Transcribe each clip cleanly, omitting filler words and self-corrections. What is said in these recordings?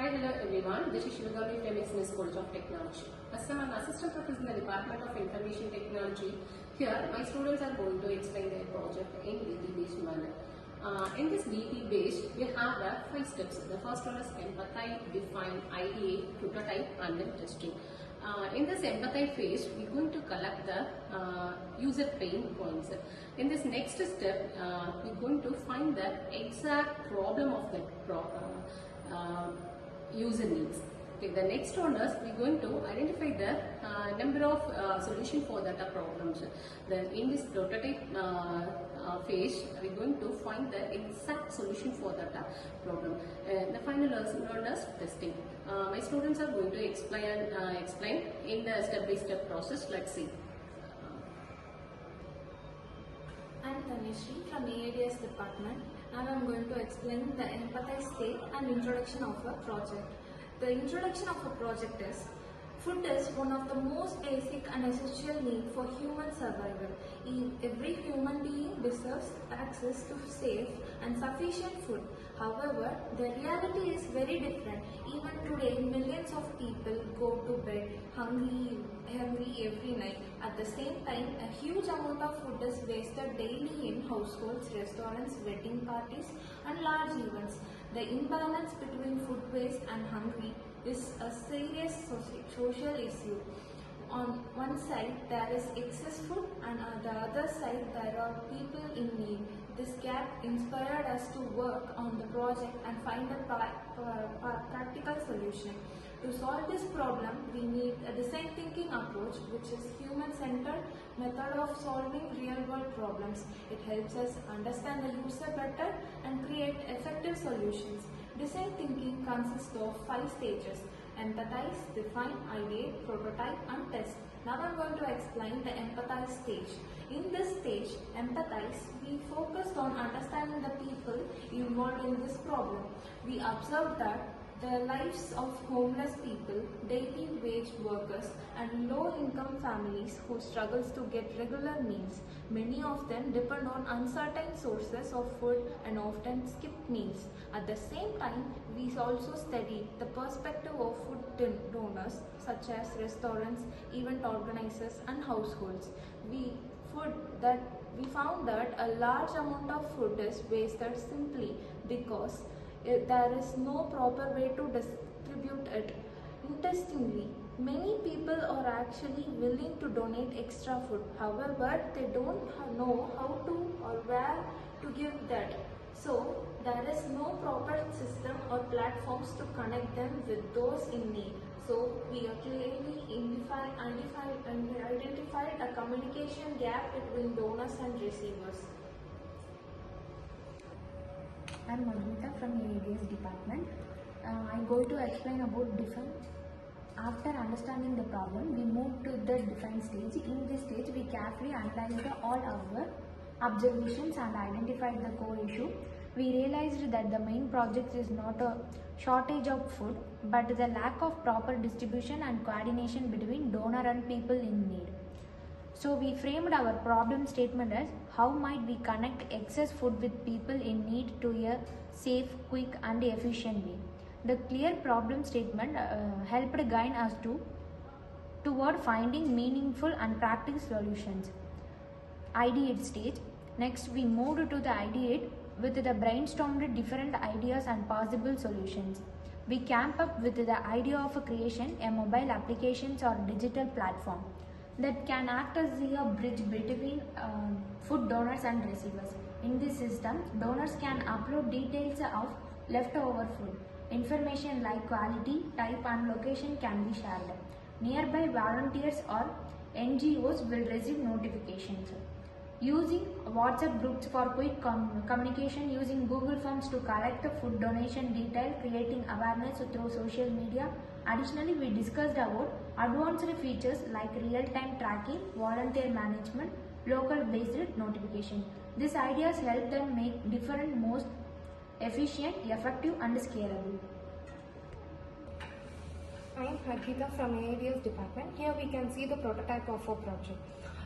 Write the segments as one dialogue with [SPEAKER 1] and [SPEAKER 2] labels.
[SPEAKER 1] Hi, hello everyone. This is Shivagami from Business College of Technology. As I'm an assistant professor in the Department of Information Technology, here my students are going to explain their project in DT-based manner. In this DT-based, we have 5 steps. The first one is empathize, define, ideate, prototype, and then testing. In this empathize phase, we're going to collect the user pain points. In this next step, we're going to find the exact problem of that user needs. Okay, the next one is we're going to identify the number of solutions for that problems. Then in this prototype phase, we're going to find the exact solution for that problem. The final one is testing. My students are going to explain in the step-by-step process. Let's see.
[SPEAKER 2] I'm Tanishri from Ideate department. Now I'm going to explain the Empathize state and introduction of a project. The introduction of a project is: food is one of the most basic and essential needs for human survival. Every human being deserves access to safe and sufficient food. However, the reality is very different. Even today, millions of people go to bed hungry every night. At the same time, a huge amount of food is wasted daily in households, restaurants, wedding parties, and large events. The imbalance between food waste and hunger is a serious social issue. On one side, there is excess food, and on the other side, there are people in need. This gap inspired us to work on the project and find a practical solution. To solve this problem, we need a design thinking approach, which is human-centered method of solving real-world problems. It helps us understand the user better and create effective solutions. Design thinking consists of 5 stages: empathize, define, ideate, prototype, and test. Now I'm going to explain the empathize stage. In this stage, empathize, we focused on understanding the people involved in this problem. We observed that the lives of homeless people, daily wage workers, and low-income families who struggles to get regular meals. Many of them depend on uncertain sources of food and often skip meals. At the same time, we also studied the perspective of food donors such as restaurants, event organizers, and households. We found that a large amount of food is wasted simply because there is no proper way to distribute it. Interestingly, many people are actually willing to donate extra food. However, they don't know how to or where to give that. So, there is no proper system or platforms to connect them with those in need. So, we are clearly identified a communication gap between donors and receivers.
[SPEAKER 3] I'm Madhumita from Ideate department. I'm going to explain about define. After understanding the problem, we move to the define stage. In this stage, we carefully analyzed all our observations and identified the core issue. We realized that the main project is not a shortage of food, but the lack of proper distribution and coordination between donor and people in need. So we framed our problem statement as: how might we connect excess food with people in need to a safe, quick, and efficient way. The clear problem statement helped guide us toward finding meaningful and practical solutions. Ideate stage. Next, we moved to the ideate with the brainstormed different ideas and possible solutions. We came up with the idea of creation a mobile applications or digital platform that can act as a bridge between food donors and receivers. In this system, donors can upload details of leftover food. Information like quality, type, and location can be shared. Nearby volunteers or NGOs will receive notifications. Using WhatsApp groups for quick communication, using Google Forms to collect the food donation detail, creating awareness through social media. Additionally, we discussed about advanced features like real-time tracking, volunteer management, local-based notification. These ideas help them make different most efficient, effective, and scalable.
[SPEAKER 4] I am Harkita from Ideate department. Here we can see the prototype of our project.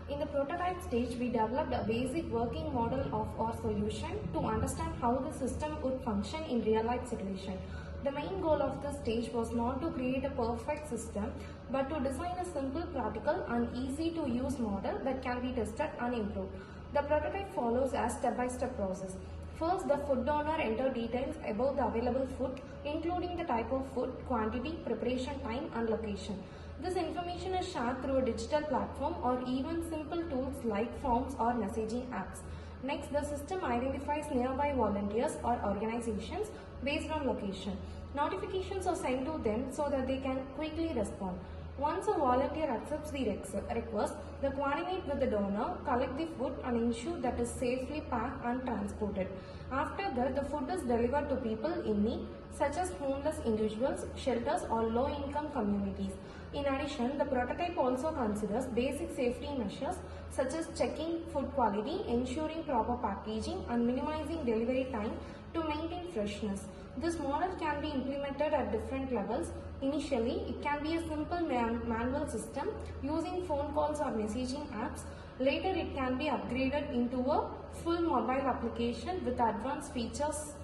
[SPEAKER 4] In the prototype stage, we developed a basic working model of our solution to understand how the system would function in real-life situation. The main goal of this stage was not to create a perfect system, but to design a simple, practical and easy to use model that can be tested and improved. The prototype follows a step-by-step process. First, the food donor enters details about the available food, including the type of food, quantity, preparation time and location. This information is shared through a digital platform or even simple tools like forms or messaging apps. Next, the system identifies nearby volunteers or organizations based on location. Notifications are sent to them so that they can quickly respond. Once a volunteer accepts the request, they coordinate with the donor, collect the food and ensure that it is safely packed and transported. After that, the food is delivered to people in need, such as homeless individuals, shelters or low-income communities. In addition, the prototype also considers basic safety measures such as checking food quality, ensuring proper packaging and minimizing delivery time to maintain freshness. This model can be implemented at different levels. Initially, it can be a simple manual system using phone calls or messaging apps. Later, it can be upgraded into a full mobile application with advanced features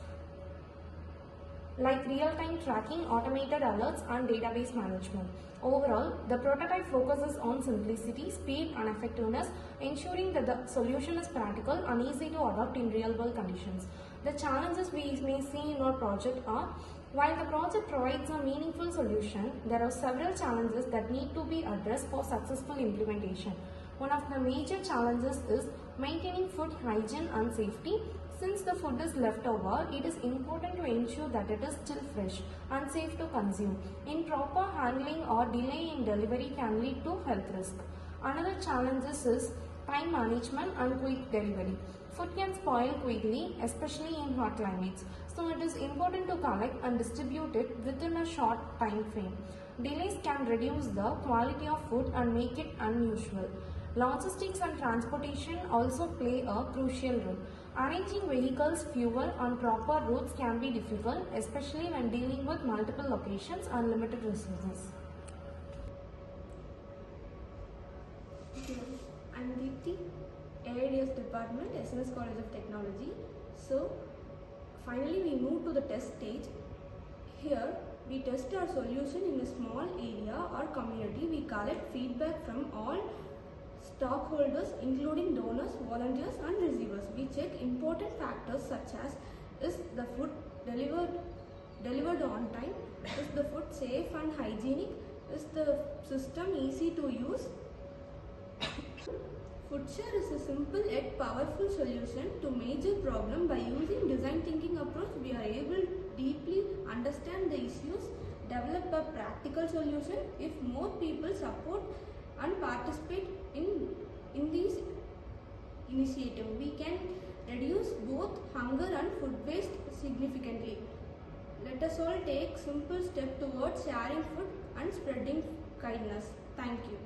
[SPEAKER 4] like real-time tracking, automated alerts and database management. Overall, the prototype focuses on simplicity, speed and effectiveness, ensuring that the solution is practical and easy to adopt in real-world conditions. The challenges we may see in our project are, while the project provides a meaningful solution, there are several challenges that need to be addressed for successful implementation. One of the major challenges is maintaining food hygiene and safety. Since the food is left over, it is important to ensure that it is still fresh and safe to consume. Improper handling or delay in delivery can lead to health risk. Another challenge is time management and quick delivery. Food can spoil quickly, especially in hot climates, so it is important to collect and distribute it within a short time frame. Delays can reduce the quality of food and make it unusual. Logistics and transportation also play a crucial role. Arranging vehicles, fuel and proper routes can be difficult, especially when dealing with multiple locations and limited resources.
[SPEAKER 5] I'm Deepthi, Ideate Department, SNS College of Technology. So, finally we move to the test stage. Here, we test our solution in a small area or community. We collect feedback from all stockholders, including donors, volunteers and receivers. We check important factors such as, is the food delivered on time, is the food safe and hygienic, is the system easy to use. FoodShare is a simple yet powerful solution to major problem. By using design thinking approach, we are able to deeply understand the issues, develop a practical solution. If more people support and participate in these initiatives, we can reduce both hunger and food waste significantly. Let us all take simple steps towards sharing food and spreading kindness. Thank you.